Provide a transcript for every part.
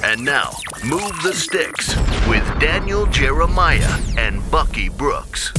And now, Move the Sticks with Daniel Jeremiah and Bucky Brooks.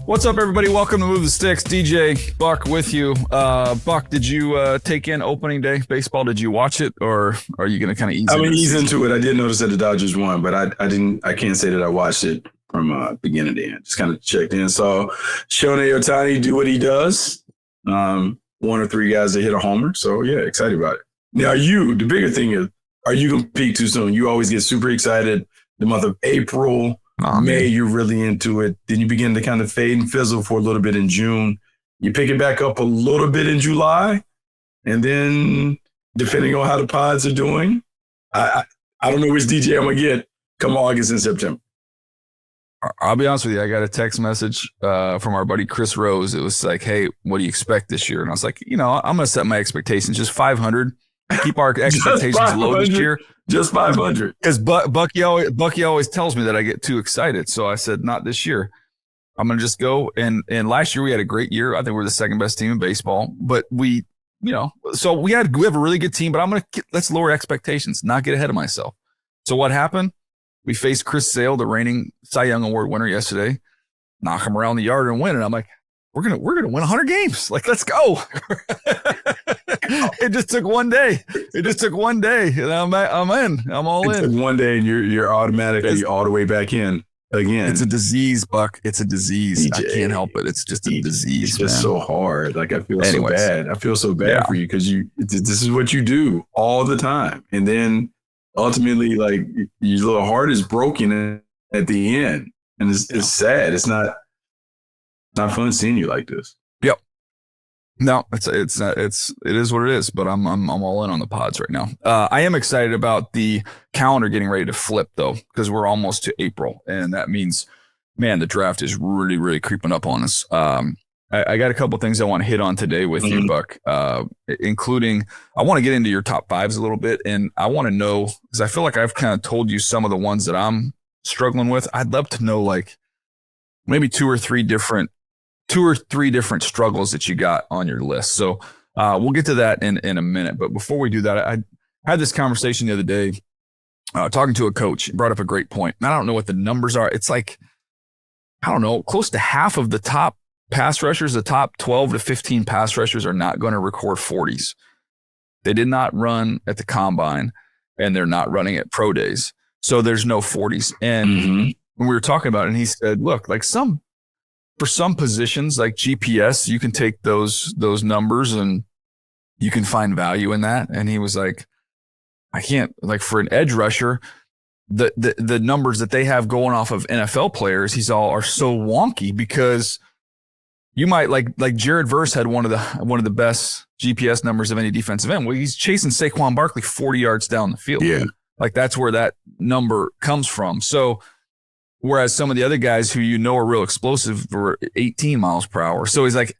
What's up, everybody? Welcome to Move the Sticks. DJ Buck with you. Buck, did you take in opening day baseball? Did you watch it, or are you going to kind of ease into it? I did notice that the Dodgers won, but I didn't. I can't say that I watched it from beginning to end. Just kind of checked in. Saw Shohei Ohtani do what he does. One or three guys that hit a homer. So yeah, excited about it. Now the bigger thing is, are you going to peak too soon? You always get super excited the month of April. May, you're really into it. Then you begin to kind of fade and fizzle for a little bit in June. You pick it back up a little bit in July. And then depending on how the pods are doing, I don't know which DJ I'm going to get come August and September. I'll be honest with you. I got a text message from our buddy Chris Rose. It was like, hey, what do you expect this year? And I was like, I'm going to set my expectations just 500. Keep our expectations low this year. Just 500. Because Bucky always tells me that I get too excited. So I said, not this year. I'm going to just go. And last year we had a great year. I think we're the second best team in baseball. But so we have a really good team. But let's lower expectations, not get ahead of myself. So what happened? We faced Chris Sale, the reigning Cy Young Award winner yesterday, knock him around the yard and win. And I'm like, we're gonna win 100 games. Like, let's go. It just took one day. And I'm in. I'm all in. It took one day, and you're automatically all the way back in again. It's a disease, Buck. It's a disease. DJ, I can't help it. It's just a disease. It's just so hard. Like, I feel so bad. I feel so bad for you because this is what you do all the time, and then ultimately, like, your little heart is broken at the end, and it's sad. It's not fun seeing you like this. Yep. No, it is what it is, but I'm all in on the pods right now. I am excited about the calendar getting ready to flip though, because we're almost to April, and that means, man, the draft is really, really creeping up on us. I got a couple of things I want to hit on today with you, Buck, including I want to get into your top fives a little bit, and I want to know, because I feel like I've kind of told you some of the ones that I'm struggling with. I'd love to know, like, maybe two or three different struggles that you got on your list. So we'll get to that in a minute. But before we do that, I had this conversation the other day talking to a coach. He brought up a great point. And I don't know what the numbers are. It's like, I don't know, close to half of the top pass rushers, the top 12 to 15 pass rushers are not going to record 40s. They did not run at the combine, and they're not running at pro days. So there's no 40s. And when we were talking about it, and he said, look, like for some positions like GPS, you can take those numbers and you can find value in that. And he was like, I can't, like, for an edge rusher, the numbers that they have going off of NFL players, are so wonky, because you might like Jared Verse had one of the best GPS numbers of any defensive end. Well, he's chasing Saquon Barkley 40 yards down the field. Yeah. Like, that's where that number comes from. So, whereas some of the other guys who are real explosive were 18 miles per hour. So he's like,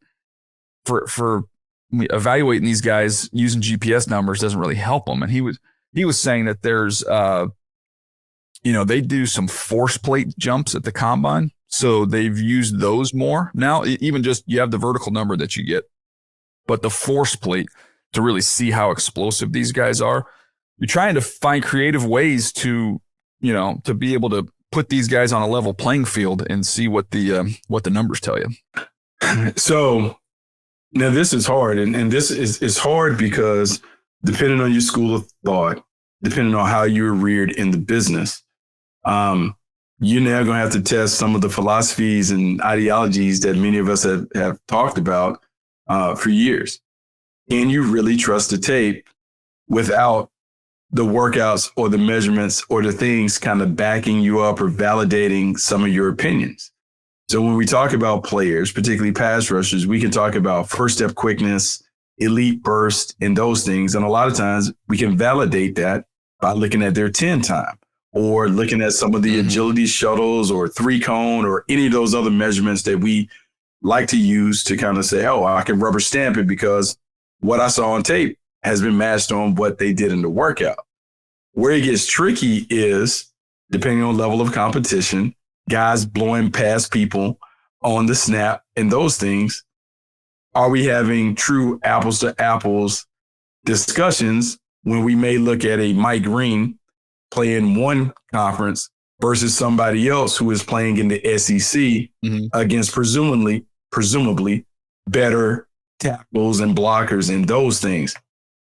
for evaluating these guys using GPS numbers doesn't really help them. And he was saying that there's, they do some force plate jumps at the combine. So they've used those more. Now, even just, you have the vertical number that you get, but the force plate to really see how explosive these guys are. You're trying to find creative ways to be able to put these guys on a level playing field and see what the numbers tell you. So now this is hard, and this is hard because depending on your school of thought, depending on how you were reared in the business, you're now going to have to test some of the philosophies and ideologies that many of us have talked about for years. Can you really trust the tape without the workouts or the measurements or the things kind of backing you up or validating some of your opinions? So when we talk about players, particularly pass rushers, we can talk about first step quickness, elite burst, and those things. And a lot of times we can validate that by looking at their 10 time or looking at some of the agility shuttles or 3-cone or any of those other measurements that we like to use to kind of say, oh, I can rubber stamp it because what I saw on tape has been matched on what they did in the workout. Where it gets tricky is, depending on level of competition, guys blowing past people on the snap and those things, are we having true apples to apples discussions when we may look at a Mike Green playing one conference versus somebody else who is playing in the SEC against presumably better tackles and blockers and those things.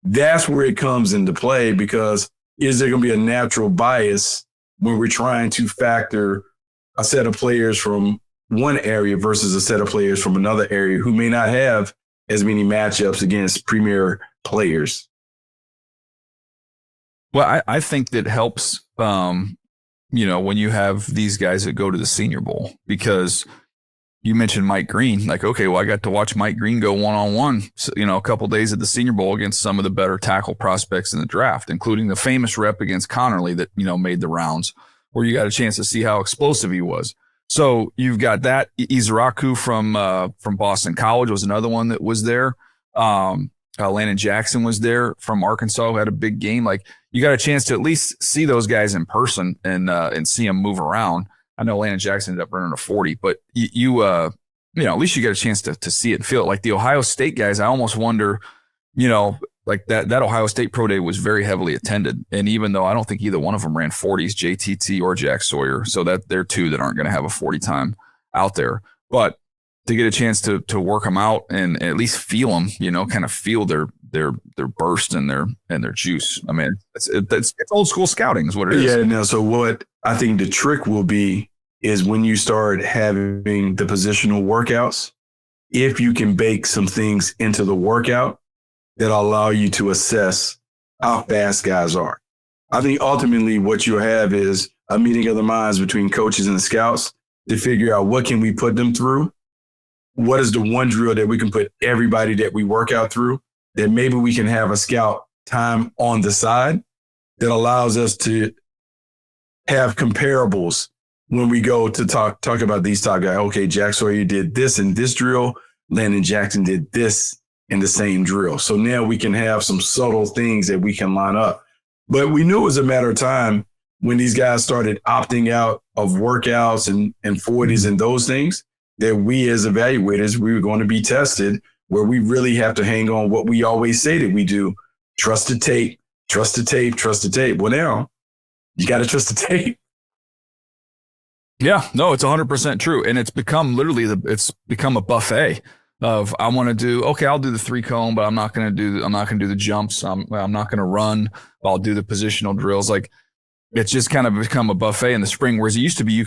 That's where it comes into play, because is there going to be a natural bias when we're trying to factor a set of players from one area versus a set of players from another area who may not have as many matchups against premier players? Well, I think that helps, when you have these guys that go to the Senior Bowl, because you mentioned Mike Green. Like, okay, well, I got to watch Mike Green go one-on-one, a couple days at the Senior Bowl against some of the better tackle prospects in the draft, including the famous rep against Connerly that, made the rounds, where you got a chance to see how explosive he was. So you've got that. Izaraku from Boston College was another one that was there. Landon Jackson was there from Arkansas, who had a big game. Like, you got a chance to at least see those guys in person and see them move around. I know Landon Jackson ended up running a 40, but at least you get a chance to see it and feel it. Like the Ohio State guys, I almost wonder, like that Ohio State Pro Day was very heavily attended. And even though I don't think either one of them ran 40s, JTT or Jack Sawyer, so that they're two that aren't going to have a 40 time out there. But to get a chance to work them out and at least feel them, kind of feel their burst and their juice. I mean, it's old school scouting is what it is. Yeah. No. So what I think the trick will be is when you start having the positional workouts, if you can bake some things into the workout that allow you to assess how fast guys are. I think ultimately what you'll have is a meeting of the minds between coaches and the scouts to figure out what can we put them through. What is the one drill that we can put everybody that we work out through, that maybe we can have a scout time on the side that allows us to have comparables when we go to talk about these top guys. Okay, Jack Sawyer did this in this drill. Landon Jackson did this in the same drill. So now we can have some subtle things that we can line up. But we knew it was a matter of time when these guys started opting out of workouts and 40s and those things, that we as evaluators, we were going to be tested, where we really have to hang on what we always say that we do. Trust the tape, trust the tape, trust the tape. Well, now you got to trust the tape. Yeah, no, it's 100% true. And it's become it's become a buffet of, I want to do, okay, I'll do the 3-cone, but I'm not going to do the jumps. I'm not going to run. I'll do the positional drills. Like, it's just kind of become a buffet in the spring. Whereas it used to be,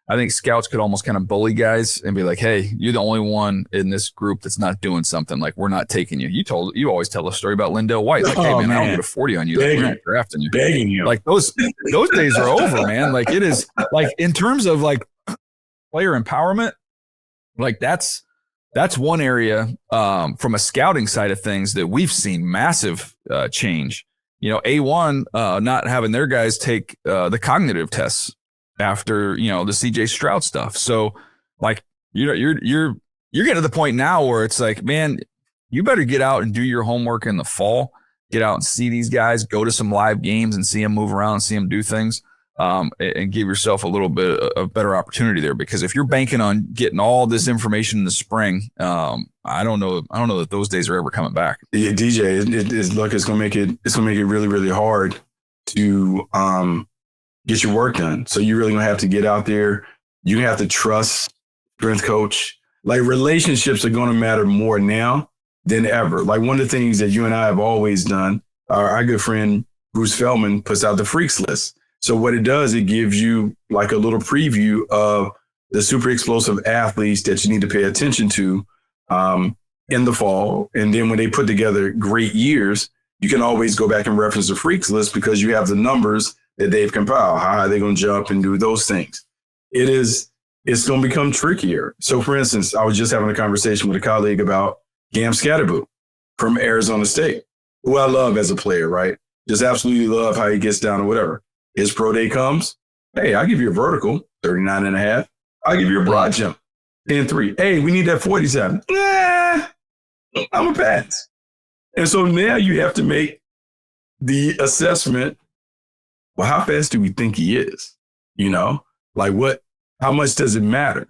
I think scouts could almost kind of bully guys and be like, hey, you're the only one in this group that's not doing something. Like, we're not taking you. You always tell a story about Lindell White. Like, hey, man, I don't get a 40 on you. Like, we're not drafting you. Begging you. Like, those days are over, man. Like, it is, like, in terms of like player empowerment, like that's one area from a scouting side of things that we've seen massive change. A1 not having their guys take the cognitive tests after, the CJ Stroud stuff. So like, you're getting to the point now where it's like, man, you better get out and do your homework in the fall, get out and see these guys, go to some live games and see them move around and see them do things, and give yourself a little bit of better opportunity there. Because if you're banking on getting all this information in the spring, I don't know that those days are ever coming back. Yeah, DJ, it's going to make it really, really hard to, get your work done. So you're really going to have to get out there. You have to trust strength coach. Like, relationships are going to matter more now than ever. Like, one of the things that you and I have always done, our good friend Bruce Feldman puts out the freaks list. So what it does, it gives you like a little preview of the super explosive athletes that you need to pay attention to in the fall. And then when they put together great years, you can always go back and reference the freaks list because you have the numbers that they've compiled. How are they going to jump and do those things? It's going to become trickier. So, for instance, I was just having a conversation with a colleague about Cam Scatterboot from Arizona State, who I love as a player, right? Just absolutely love how he gets down or whatever. His pro day comes. Hey, I'll give you a vertical, 39.5. I'll give you a broad jump, 10.3. Hey, we need that 47. Nah, I'm a pass. And so now you have to make the assessment. Well, how fast do we think he is? Like how much does it matter?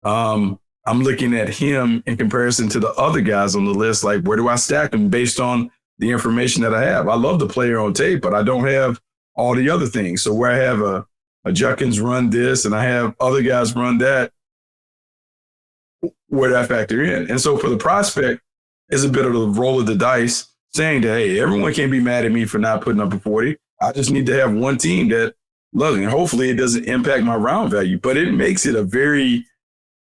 I'm looking at him in comparison to the other guys on the list. Like, where do I stack him based on the information that I have. I love the player on tape, but I don't have all the other things. So where I have a Judkins run this and I have other guys run that, where that factor in? And so for the prospect, it's a bit of the roll of the dice saying that, hey, everyone can't be mad at me for not putting up a 40. I just need to have one team that loves me. And hopefully it doesn't impact my round value, but it makes it a very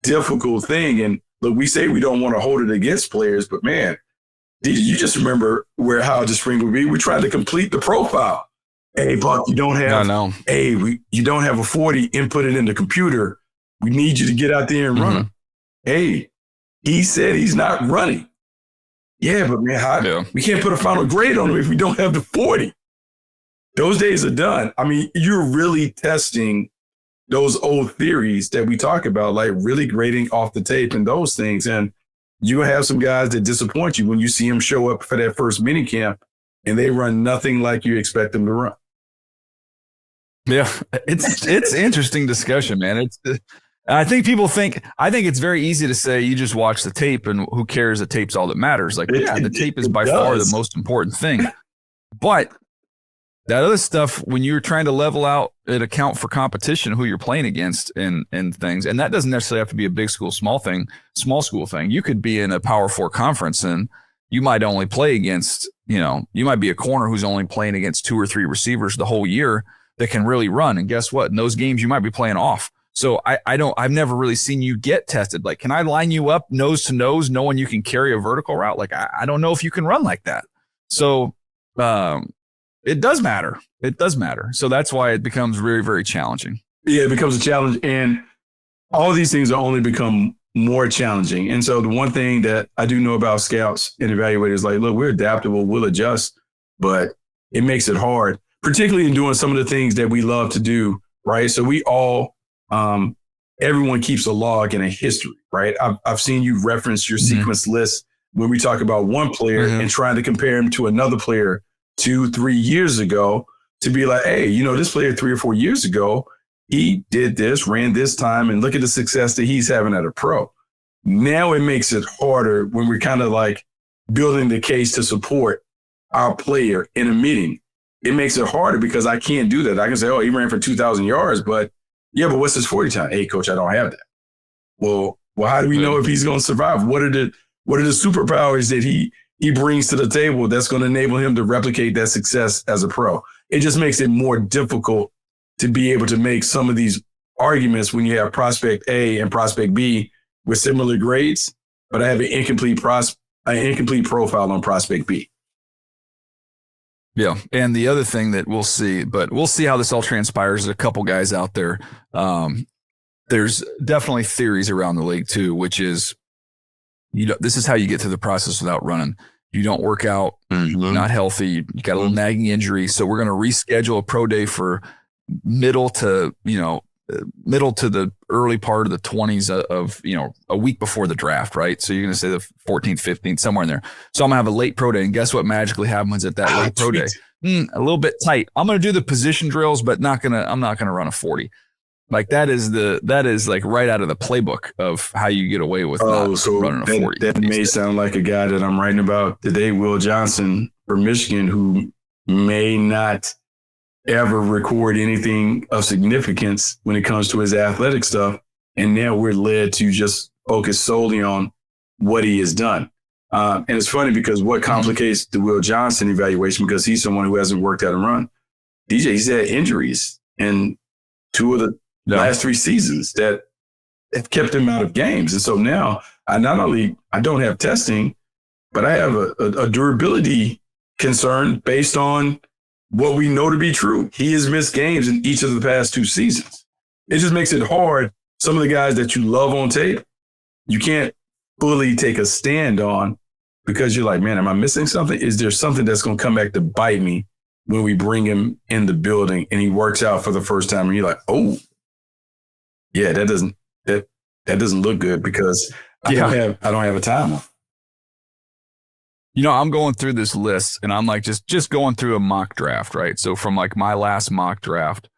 difficult thing. And look, we say we don't want to hold it against players, but man, you just remember how the spring would be. We tried to complete the profile. Hey, Buck, you don't have, you don't have a 40, input it in the computer. We need you to get out there and run. Hey, he said he's not running. Yeah, but man, we can't put a final grade on him if we don't have the 40. Those days are done. I mean, you're really testing those old theories that we talk about, like really grading off the tape and those things. And you're going to have some guys that disappoint you when you see them show up for that first mini camp and they run nothing like you expect them to run. Yeah, it's interesting discussion, man. I think it's very easy to say you just watch the tape and who cares, the tape's all that matters. Like, the tape is by far the most important thing. But that other stuff, when you're trying to level out and account for competition, who you're playing against and things, and that doesn't necessarily have to be a big school, small school thing. You could be in a Power 4 conference and you might only play against, you might be a corner who's only playing against 2 or 3 receivers the whole year that can really run. And guess what? In those games, you might be playing off. So I've never really seen you get tested. Like, can I line you up nose to nose, knowing you can carry a vertical route? Like, I don't know if you can run like that. So it does matter. It does matter. So that's why it becomes very, very challenging. Yeah, it becomes a challenge. And all these things are only become more challenging. And so the one thing that I do know about scouts and evaluators, like, look, we're adaptable, we'll adjust, but it makes it hard, particularly in doing some of the things that we love to do, right? So we all, everyone keeps a log and a history, right? I've seen you reference your sequence list when we talk about one player and trying to compare him to another player 2-3 years ago to be like, hey, this player 3 or 4 years ago, he did this, ran this time, and look at the success that he's having at a pro. Now it makes it harder when we're kind of like building the case to support our player in a meeting. It makes it harder because I can't do that. I can say, oh, he ran for 2,000 yards, but what's his 40 time? Hey, coach, I don't have that. Well, how do we know if he's going to survive? What are the superpowers that he brings to the table that's going to enable him to replicate that success as a pro? It just makes it more difficult to be able to make some of these arguments when you have prospect A and prospect B with similar grades, but I have an incomplete profile on prospect B. Yeah. And the other thing that we'll see how this all transpires. There's a couple guys out there. There's definitely theories around the league too, which is, this is how you get through the process without running. You don't work out, not healthy. You got a little nagging injury. So we're going to reschedule a pro day for middle to the early part of the 20s of, a week before the draft, right? So you're going to say the 14th, 15th, somewhere in there. So I'm going to have a late pro day. And guess what magically happens at that late pro day? A little bit tight. I'm going to do the position drills, but I'm not going to run a 40. Like that is like right out of the playbook of how you get away with running a 40. That may sound like a guy that I'm writing about today, Will Johnson from Michigan, who may not ever record anything of significance when it comes to his athletic stuff. And now we're led to just focus solely on what he has done. And it's funny because what complicates the Will Johnson evaluation, because he's someone who hasn't worked out and run, he's had injuries in 2 of the last 3 seasons that have kept him out of games. And so now I don't have testing, but I have a durability concern based on what we know to be true. He has missed games in each of the past 2 seasons. It just makes it hard. Some of the guys that you love on tape, you can't fully take a stand on because you're like, man, am I missing something? Is there something that's going to come back to bite me when we bring him in the building and he works out for the first time? And you're like, oh, yeah, that doesn't look good because I don't have a timeline. I'm going through this list and I'm like just going through a mock draft, right? So from like my last mock draft,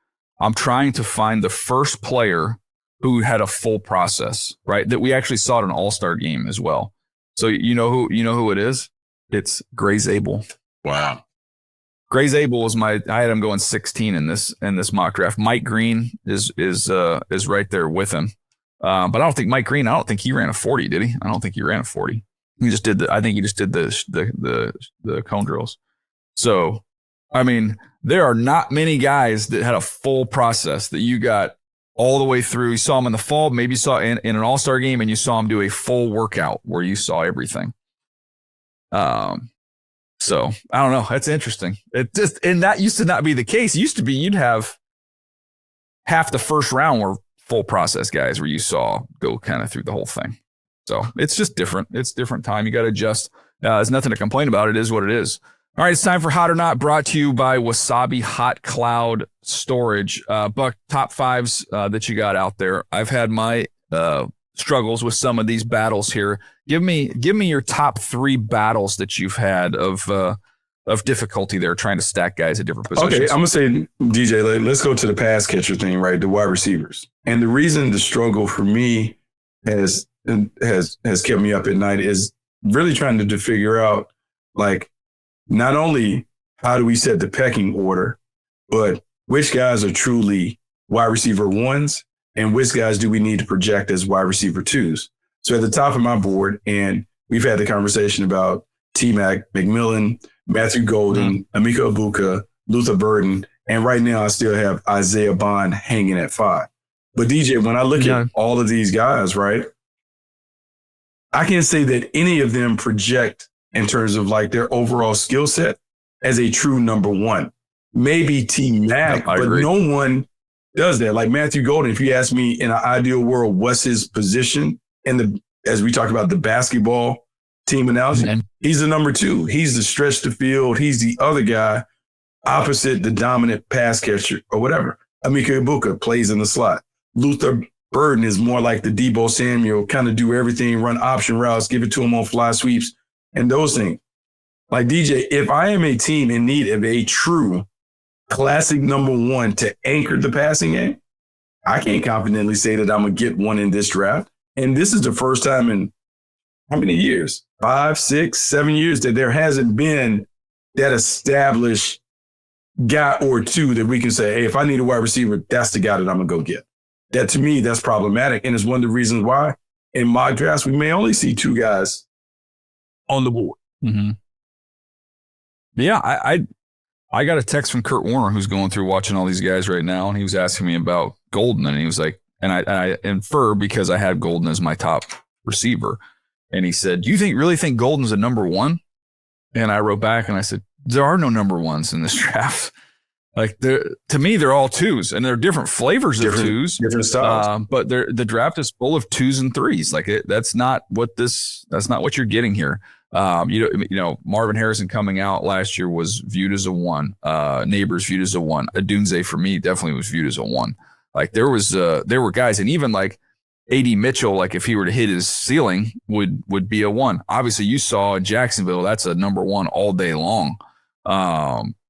I'm trying to find the first player who had a full process, right? That we actually saw at an all-star game as well. So you know who it is? It's Gray Zabel. Wow. Gray Zabel was I had him going 16 in this mock draft. Mike Green is right there with him. But I don't think Mike Green, he ran a 40, did he? I don't think he ran a 40. I think he just did the cone drills. So, I mean, there are not many guys that had a full process that you got all the way through. You saw him in the fall, maybe you saw in an all-star game, and you saw him do a full workout where you saw everything. So I don't know. That's interesting. And that used to not be the case. It used to be you'd have half the first round were full process guys where you saw go kind of through the whole thing. So it's just different. It's different time. You got to adjust. There's nothing to complain about. It is what it is. All right, it's time for Hot or Not, brought to you by Wasabi Hot Cloud Storage. Buck, top fives that you got out there. I've had my struggles with some of these battles here. Give me your top three battles that you've had of difficulty there trying to stack guys at different positions. Okay, I'm gonna say, DJ, let's go to the pass catcher thing, right? The wide receivers. And the reason the struggle for me has kept me up at night is really trying to figure out, like, not only how do we set the pecking order, but which guys are truly wide receiver ones and which guys do we need to project as wide receiver twos. So at the top of my board, and we've had the conversation about T-Mac, McMillan, Matthew Golden, Emeka Egbuka, Luther Burden, and right now I still have Isaiah Bond hanging at 5. But DJ, when I look at all of these guys, right, I can't say that any of them project in terms of like their overall skill set as a true number one. Maybe T-Mac, but no one does that. Like Matthew Golden, if you ask me in an ideal world, what's his position as we talk about the basketball team analogy, he's the number 2. He's the stretch the field. He's the other guy opposite the dominant pass catcher or whatever. Emeka Egbuka plays in the slot. Luther Burden is more like the Debo Samuel, kind of do everything, run option routes, give it to him on fly sweeps and those things. Like DJ, if I am a team in need of a true classic number one to anchor the passing game, I can't confidently say that I'm going to get one in this draft. And this is the first time in how many years? 5, 6, 7 years that there hasn't been that established guy or two that we can say, hey, if I need a wide receiver, that's the guy that I'm going to go get. That to me, that's problematic. And it's one of the reasons why in mock drafts, we may only see 2 guys on the board. Mm-hmm. Yeah, I got a text from Kurt Warner, who's going through watching all these guys right now, and he was asking me about Golden, and he was like, and I infer because I had Golden as my top receiver, and he said, "Do you really think Golden's a number one?" And I wrote back and I said, "There are no number ones in this draft. Like to me, they're all 2s, and they're different flavors of 2s, different styles. But the draft is full of 2s and 3s. Like that's not what you're getting here." You know, Marvin Harrison coming out last year was viewed as a 1. Neighbors viewed as a 1. Adunze for me definitely was viewed as a 1. Like there were guys, and even like A.D. Mitchell, like if he were to hit his ceiling, would be a 1. Obviously, you saw in Jacksonville that's a number 1 all day long.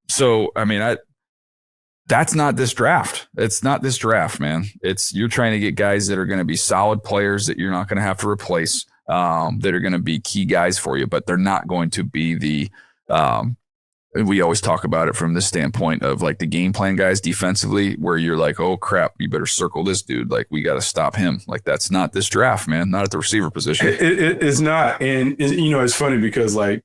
So I mean, that's not this draft. It's not this draft, man. You're trying to get guys that are going to be solid players that you're not going to have to replace. That are going to be key guys for you, but they're not going to be the we always talk about it from the standpoint of like the game plan guys defensively, where you're like, oh crap, you better circle this dude. Like we got to stop him. Like that's not this draft, man. Not at the receiver position. It's not. And you know, it's funny because like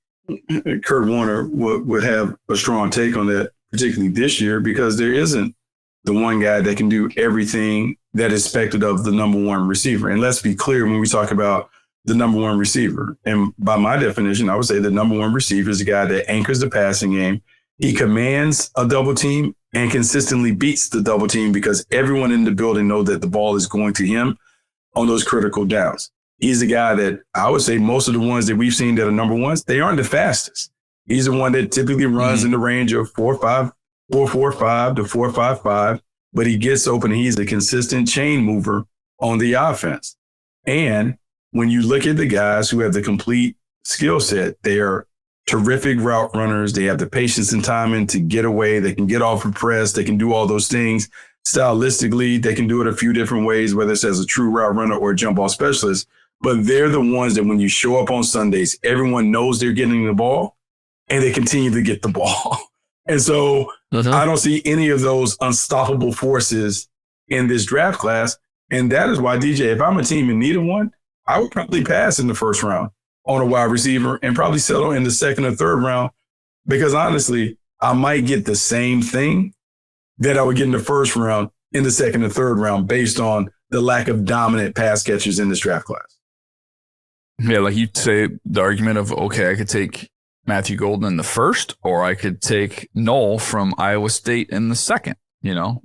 Kurt Warner would have a strong take on that, particularly this year, because there isn't the one guy that can do everything that is expected of the number 1 receiver. And let's be clear when we talk about the number 1 receiver. And by my definition, I would say the number 1 receiver is a guy that anchors the passing game. He commands a double team and consistently beats the double team because everyone in the building knows that the ball is going to him on those critical downs. He's the guy that I would say most of the ones that we've seen that are number 1s, they aren't the fastest. He's the one that typically runs in the range of 4.45 to 4.55, but he gets open and he's a consistent chain mover on the offense. And when you look at the guys who have the complete skill set, they are terrific route runners. They have the patience and timing to get away. They can get off a press. They can do all those things. Stylistically, they can do it a few different ways, whether it's as a true route runner or a jump ball specialist. But they're the ones that when you show up on Sundays, everyone knows they're getting the ball and they continue to get the ball. And so I don't see any of those unstoppable forces in this draft class. And that is why, DJ, if I'm a team in need of one, I would probably pass in the first round on a wide receiver and probably settle in the second or third round, because honestly, I might get the same thing that I would get in the first round in the second and third round based on the lack of dominant pass catchers in this draft class. Yeah, like you say, the argument of, okay, I could take Matthew Golden in the first, or I could take Knoll from Iowa State in the second, you know?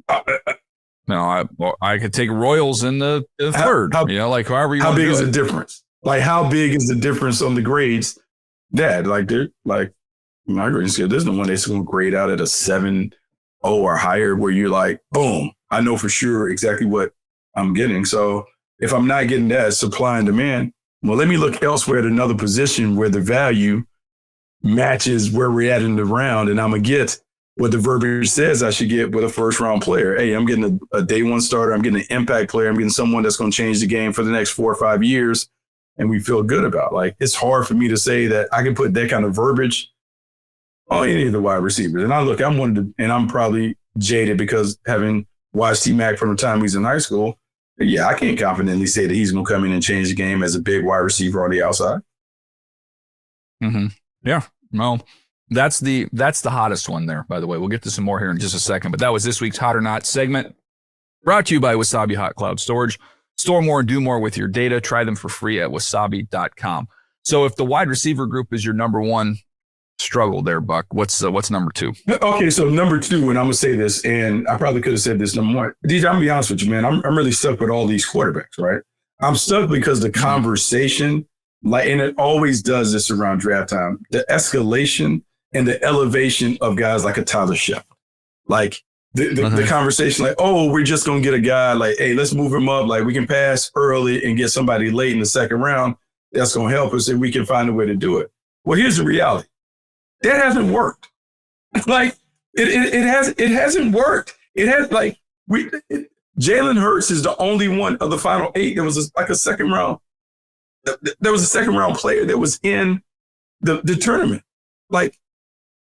I could take Royals in the third, like however you want to do it. How big is the difference? Like, how big is the difference on the grades? Dad, my grading scale, there's no one that's going to grade out at a 7.0 or higher where you're like, boom, I know for sure exactly what I'm getting. So if I'm not getting that supply and demand, well, let me look elsewhere at another position where the value matches where we're at in the round, and I'm going to get what the verbiage says I should get with a first round player. Hey, I'm getting a day one starter. I'm getting an impact player. I'm getting someone that's going to change the game for the next 4 or 5 years. And we feel good about. Like, it's hard for me to say that I can put that kind of verbiage on any of the wide receivers. And I'm probably jaded because having watched T-Mac from the time he's in high school, yeah, I can't confidently say that he's going to come in and change the game as a big wide receiver on the outside. Mm-hmm. Yeah. Well, that's the hottest one there, by the way. We'll get to some more here in just a second. But that was this week's Hot or Not segment, brought to you by Wasabi Hot Cloud Storage. Store more and do more with your data. Try them for free at wasabi.com. So if the wide receiver group is your number one struggle there, Buck, what's number two? Okay, so number two, and I'm going to say this, and I probably could have said this number one. DJ, I'm going to be honest with you, man. I'm really stuck with all these quarterbacks, right? I'm stuck because the conversation, and it always does this around draft time, the escalation and the elevation of guys like a Tyler Shepard. Like, the conversation, like, oh, we're just going to get a guy, like, hey, let's move him up. Like, we can pass early and get somebody late in the second round. That's going to help us, and we can find a way to do it. Well, here's the reality. That hasn't worked. Like, it hasn't worked. Jalen Hurts is the only one of the final 8 that was a second round. There was a second round player that was in the tournament. Like,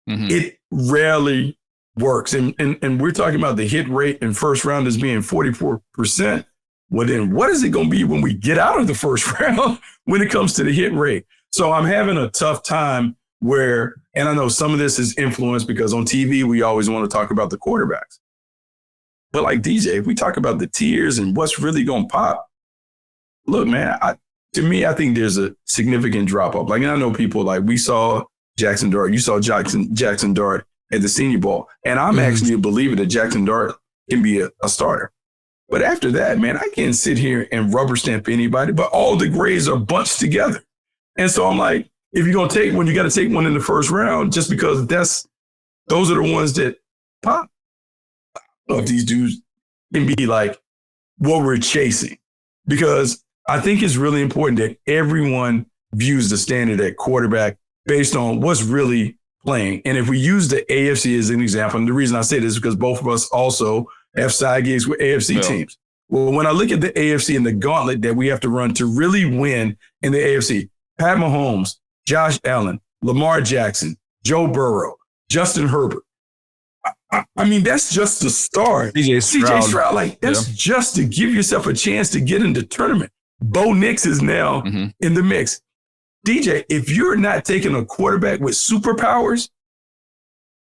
it rarely works. And we're talking about the hit rate in first round as being 44%. Well, then what is it going to be when we get out of the first round when it comes to the hit rate? So I'm having a tough time and I know some of this is influenced because on TV, we always want to talk about the quarterbacks. But like DJ, if we talk about the tiers and what's really going to pop, look, man, to me, I think there's a significant drop off. Like, and I know people like we saw Jackson Dart. You saw Jackson Dart at the Senior Bowl. And I'm actually a believer that Jackson Dart can be a starter. But after that, man, I can't sit here and rubber stamp anybody, but all the grades are bunched together. And so I'm like, if you're going to take one, you got to take one in the first round just because those are the ones that pop. I don't know if these dudes can be like what we're chasing, because I think it's really important that everyone views the standard at quarterback based on what's really playing. And if we use the AFC as an example, and the reason I say this is because both of us also have side gigs with AFC teams. Well, when I look at the AFC and the gauntlet that we have to run to really win in the AFC, Pat Mahomes, Josh Allen, Lamar Jackson, Joe Burrow, Justin Herbert. I mean, that's just the start. CJ Stroud, like, that's just to give yourself a chance to get in the tournament. Bo Nix is now in the mix. DJ, if you're not taking a quarterback with superpowers,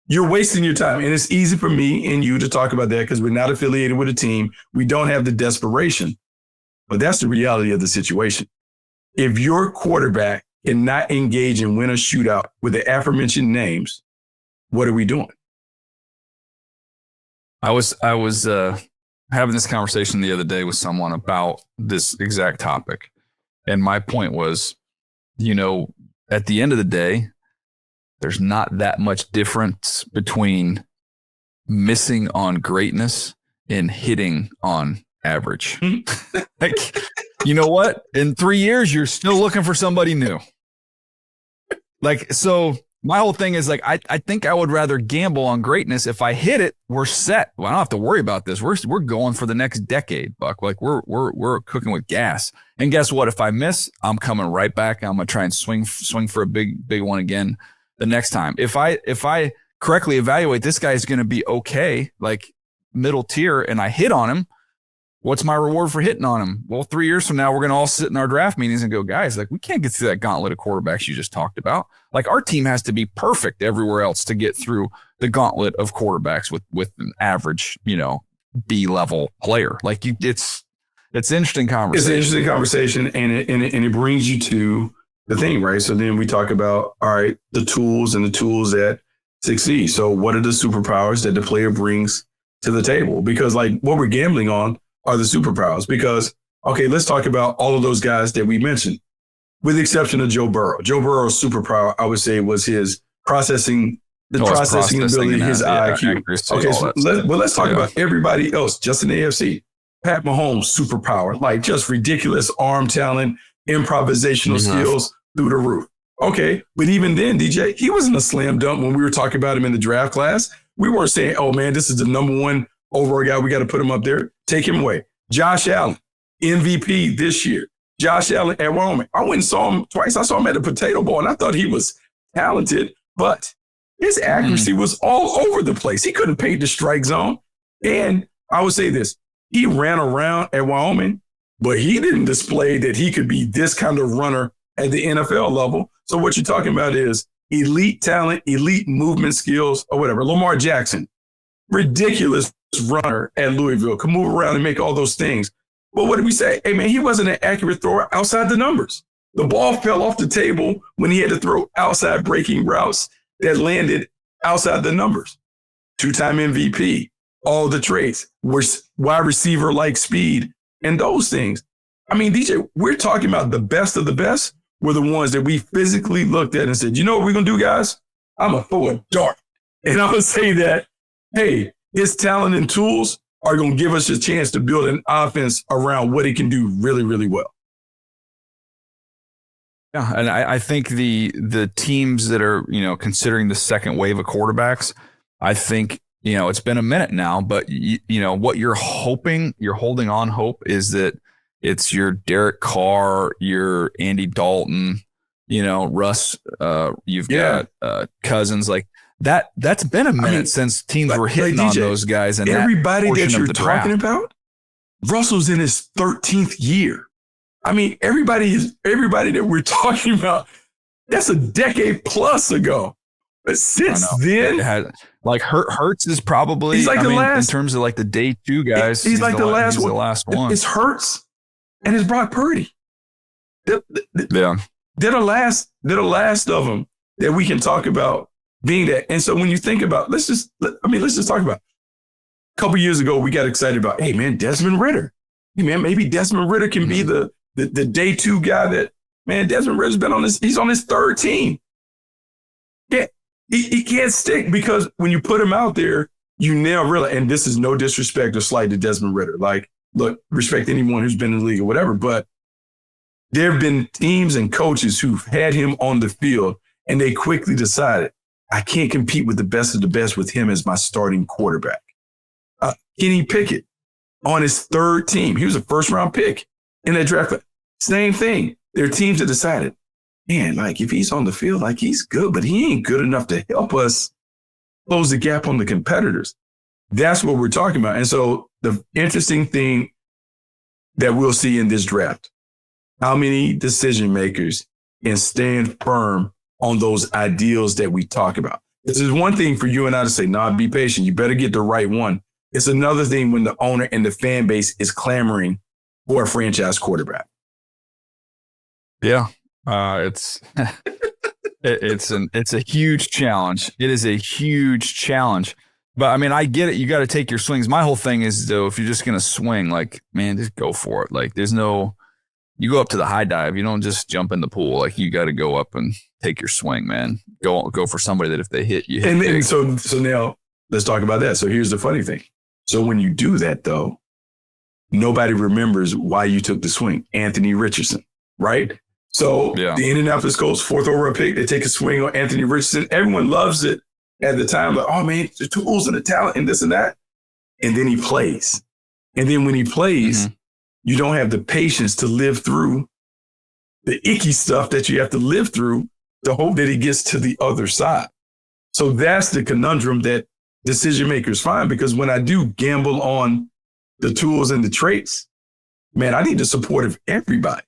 you're wasting your time. And it's easy for me and you to talk about that because we're not affiliated with a team. We don't have the desperation. But that's the reality of the situation. If your quarterback cannot engage and win a shootout with the aforementioned names, what are we doing? I was having this conversation the other day with someone about this exact topic. And my point was, at the end of the day, there's not that much difference between missing on greatness and hitting on average. Like, you know what? In 3 years, you're still looking for somebody new. Like, so my whole thing is like, I think I would rather gamble on greatness. If I hit it, we're set. Well, I don't have to worry about this. We're going for the next decade, Buck. Like we're cooking with gas. And guess what? If I miss, I'm coming right back. I'm gonna try and swing for a big one again the next time. If I correctly evaluate this guy is going to be okay, like middle tier, and I hit on him, what's my reward for hitting on him? Well, 3 years from now, we're going to all sit in our draft meetings and go, guys, like we can't get through that gauntlet of quarterbacks you just talked about. Like our team has to be perfect everywhere else to get through the gauntlet of quarterbacks with an average, B-level player. Like it's an interesting conversation. It's an interesting conversation, and it brings you to the thing, right? So then we talk about, all right, the tools that succeed. So what are the superpowers that the player brings to the table? Because like what we're gambling on are the superpowers. Because, okay, let's talk about all of those guys that we mentioned, with the exception of Joe Burrow. Joe Burrow's superpower, I would say, was his processing ability, his IQ. Accuracy, okay, so let's talk about everybody else just in the AFC. Pat Mahomes' superpower, like just ridiculous arm talent, improvisational skills through the roof. Okay, but even then, DJ, he wasn't a slam dunk when we were talking about him in the draft class. We weren't saying, oh, man, this is the number one overall guy. We got to put him up there. Take him away. Josh Allen, MVP this year. Josh Allen at Wyoming. I went and saw him twice. I saw him at the Potato Bowl, and I thought he was talented, but his accuracy was all over the place. He couldn't paint the strike zone. And I would say this, he ran around at Wyoming, but he didn't display that he could be this kind of runner at the NFL level. So what you're talking about is elite talent, elite movement skills, or whatever. Lamar Jackson, ridiculous runner at Louisville, can move around and make all those things. But what did we say? Hey, man, he wasn't an accurate thrower outside the numbers. The ball fell off the table when he had to throw outside breaking routes that landed outside the numbers. 2-time MVP, all the traits, wide receiver like speed, and those things. I mean, DJ, we're talking about the best of the best were the ones that we physically looked at and said, you know what we're going to do, guys? I'm going to throw a dart. And I'm going to say that, hey, his talent and tools are going to give us a chance to build an offense around what he can do really, really well. Yeah, and I think the teams that are, considering the second wave of quarterbacks, I think, it's been a minute now, but, what you're holding on hope is that it's your Derek Carr, your Andy Dalton, Russ, you've got Cousins, like that's been a minute since teams were hitting on those guys. And everybody that you're talking about, Russell's in his 13th year. I mean, everybody that we're talking about, that's a decade plus ago. But since then, Hurts is probably, he's like the last in terms of like the day two guys. He's like the last one. It's Hurts and it's Brock Purdy. They're the last of them that we can talk about being that. And so when you think about, let's just talk about. A couple years ago, we got excited about, hey man, Desmond Ridder. Hey man, maybe Desmond Ridder can be the day two guy that, man, Desmond Ridder's he's on his third team. Yeah, he can't stick because when you put him out there, you now realize, and this is no disrespect or slight to Desmond Ridder. Like, look, respect anyone who's been in the league or whatever, but there have been teams and coaches who've had him on the field and they quickly decided, I can't compete with the best of the best with him as my starting quarterback. Kenny Pickett on his third team. He was a first-round pick in that draft. Same thing. There are teams that decided, man, like if he's on the field, like he's good, but he ain't good enough to help us close the gap on the competitors. That's what we're talking about. And so the interesting thing that we'll see in this draft, how many decision makers can stand firm on those ideals that we talk about. This is one thing for you and I to say, nah, be patient. You better get the right one. It's another thing when the owner and the fan base is clamoring for a franchise quarterback. Yeah, it's it's a huge challenge. It is a huge challenge. But I mean, I get it. You got to take your swings. My whole thing is though, if you're just gonna swing, like, man, just go for it. Like, there's no, you go up to the high dive. You don't just jump in the pool. Like, you got to go up and take your swing, man. Go for somebody that if they hit you. And so now let's talk about that. So here's the funny thing. So when you do that, though, nobody remembers why you took the swing. Anthony Richardson, right? So the Indianapolis Colts, fourth overall pick, they take a swing on Anthony Richardson. Everyone loves it at the time. Like, oh, man, the tools and the talent and this and that. And then he plays. And then when he plays, you don't have the patience to live through the icky stuff that you have to live through to hope that he gets to the other side. So that's the conundrum that decision makers find, because when I do gamble on the tools and the traits, man, I need the support of everybody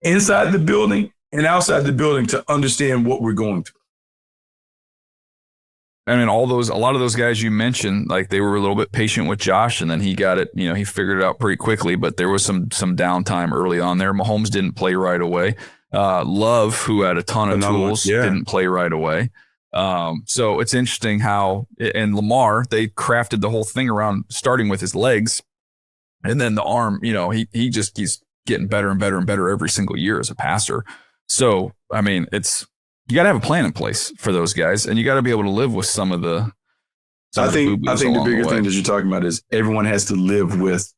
inside the building and outside the building to understand what we're going through. I mean, a lot of those guys you mentioned, like they were a little bit patient with Josh, and then he got it, he figured it out pretty quickly, but there was some downtime early on there. Mahomes didn't play right away. Love, who had a ton of tools, didn't play right away. So it's interesting how, and Lamar, they crafted the whole thing around starting with his legs, and then the arm, he's getting better and better and better every single year as a passer. So, I mean, you got to have a plan in place for those guys, and you got to be able to live with some of the. I think the bigger thing that you're talking about is everyone has to live with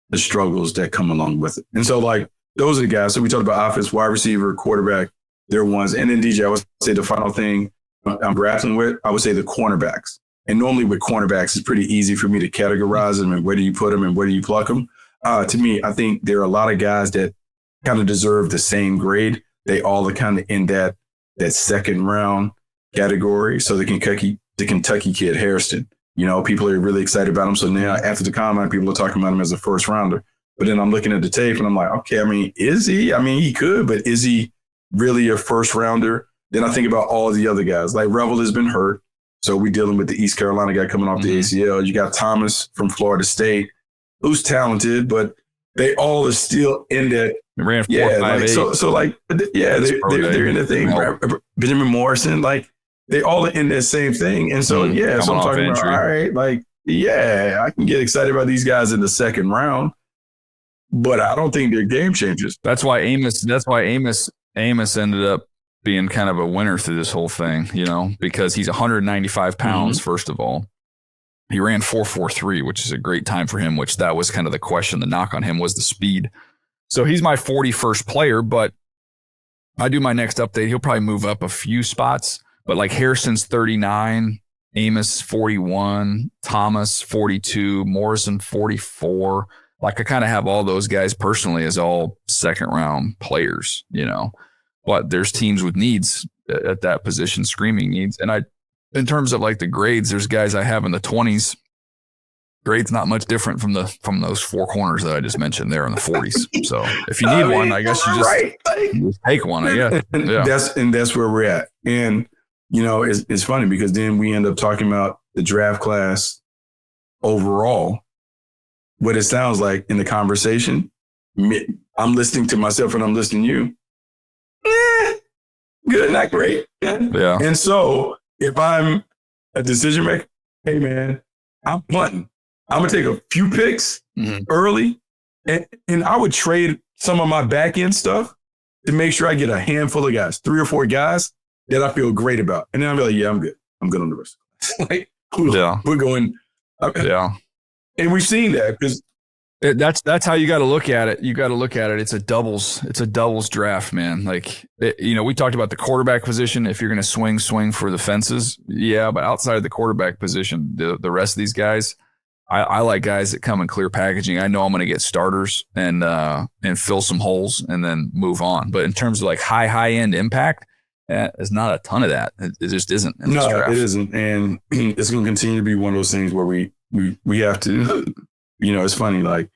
the struggles that come along with it. And so, like, those are the guys. So we talked about offense, wide receiver, quarterback. They're ones. And then DJ, I would say the final thing I'm grappling with, I would say the cornerbacks. And normally with cornerbacks, it's pretty easy for me to categorize them and where do you put them and where do you pluck them. To me, I think there are a lot of guys that kind of deserve the same grade. They all are kind of in that second round category. So the Kentucky kid, Hairston, people are really excited about him. So now after the combine, people are talking about him as a first rounder. But then I'm looking at the tape and I'm like, okay, I mean, is he? I mean, he could, but is he really a first rounder? Then I think about all the other guys. Like Revel has been hurt. So we're dealing with the East Carolina guy coming off the ACL. You got Thomas from Florida State, who's talented, but they all are still in that. They ran 4.58. They're in the thing. Benjamin Morrison, like they all are in that same thing. And so, so I'm talking about, all right, like, I can get excited about these guys in the second round, but I don't think they're game changers. That's why Amos ended up being kind of a winner through this whole thing, because he's 195 pounds, first of all. He ran 4.43, which is a great time for him, which that was kind of the question. The knock on him was the speed. So he's my 41st player, but I do my next update. He'll probably move up a few spots, but like Harrison's 39, Amos 41, Thomas 42, Morrison 44. Like I kind of have all those guys personally as all second round players, but there's teams with needs at that position, screaming needs. And in terms of like the grades, there's guys I have in the 20s. Grades not much different from those four corners that I just mentioned there in the 40s. So if you need one, I guess you just take one, I guess. And that's where we're at. And, it's funny because then we end up talking about the draft class overall. What it sounds like in the conversation, I'm listening to myself and I'm listening to you. Good, not great. Yeah. And so if I'm a decision maker, hey, man, I'm punting. I'm going to take a few picks early, and I would trade some of my back end stuff to make sure I get a handful of guys, 3 or 4 guys that I feel great about. And then I'll be like, I'm good. I'm good on the rest. Like, we're going. And we've seen that because that's how you got to look at it. You got to look at it. It's a doubles draft, man. Like, we talked about the quarterback position. If you're going to swing for the fences. Yeah. But outside of the quarterback position, the rest of these guys, I like guys that come in clear packaging. I know I'm going to get starters and fill some holes and then move on. But in terms of like high end impact, there's not a ton of that. It just isn't. No, it isn't. And it's going to continue to be one of those things where we have to, it's funny, like,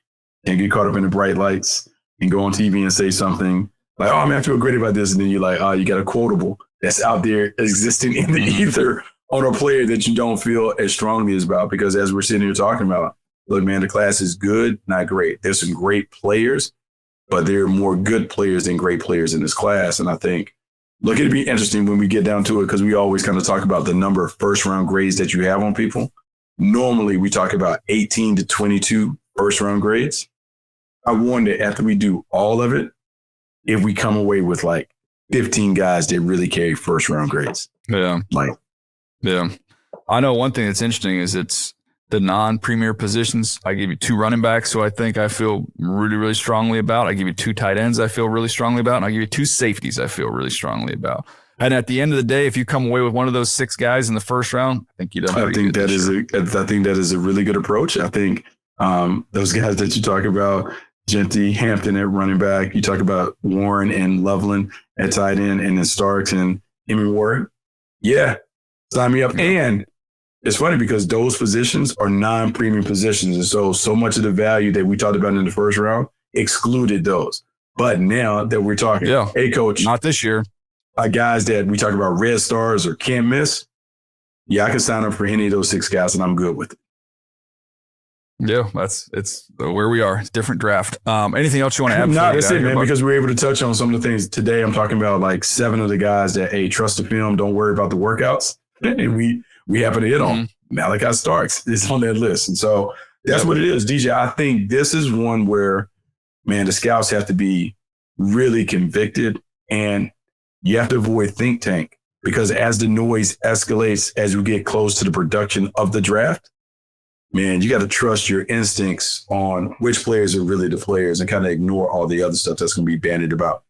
can't get caught up in the bright lights and go on TV and say something like, oh, man, I feel great about this. And then you're like, oh, you got a quotable that's out there existing in the ether on a player that you don't feel as strongly as about. Because as we're sitting here talking about, look, man, the class is good, not great. There's some great players, but there are more good players than great players in this class. And I think, look, it'd be interesting when we get down to it, because we always kind of talk about the number of first round grades that you have on people. Normally, we talk about 18 to 22 first round grades. I wonder, after we do all of it, if we come away with like 15 guys that really carry first round grades. Yeah. I know one thing that's interesting is it's the non-premier positions. I give you 2 running backs who I think I feel really, really strongly about. I give you 2 tight ends I feel really strongly about. And I give you 2 safeties I feel really strongly about. And at the end of the day, if you come away with one of those 6 guys in the first round, I think you don't. I think that is a really good approach. I think those guys that you talk about, Genty, Hampton at running back, you talk about Warren and Loveland at tight end, and then Starks and Emmett Ward. Yeah, sign me up. And it's funny because those positions are non-premium positions. And so much of the value that we talked about in the first round excluded those. But now that we're talking, hey, coach. Not this year. Guys that we talk about red stars or can't miss. Yeah, I can sign up for any of those 6 guys and I'm good with it. Yeah, it's where we are. It's different draft. Anything else you want to add? No, that's it, man, because we're able to touch on some of the things today. I'm talking about like 7 of the guys that, hey, trust the film, don't worry about the workouts. And we happen to hit on. Malachi Starks is on that list. And so that's what it is, DJ. I think this is one where, man, the scouts have to be really convicted and you have to avoid think tank because as the noise escalates, as we get close to the production of the draft, man, you got to trust your instincts on which players are really the players and kind of ignore all the other stuff that's going to be bandied about.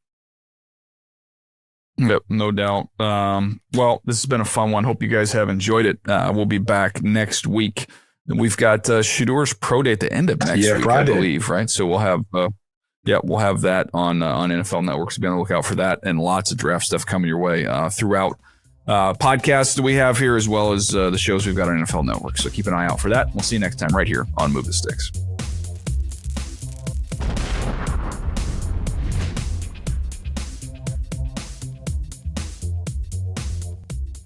Yep, no doubt. Well, this has been a fun one. Hope you guys have enjoyed it. We'll be back next week. We've got Shadur's Pro Day at the end of next week, Friday. I believe, right? So we'll have that on NFL Network. So be on the lookout for that and lots of draft stuff coming your way throughout podcasts that we have here, as well as the shows we've got on NFL Network. So keep an eye out for that. We'll see you next time right here on Move the Sticks.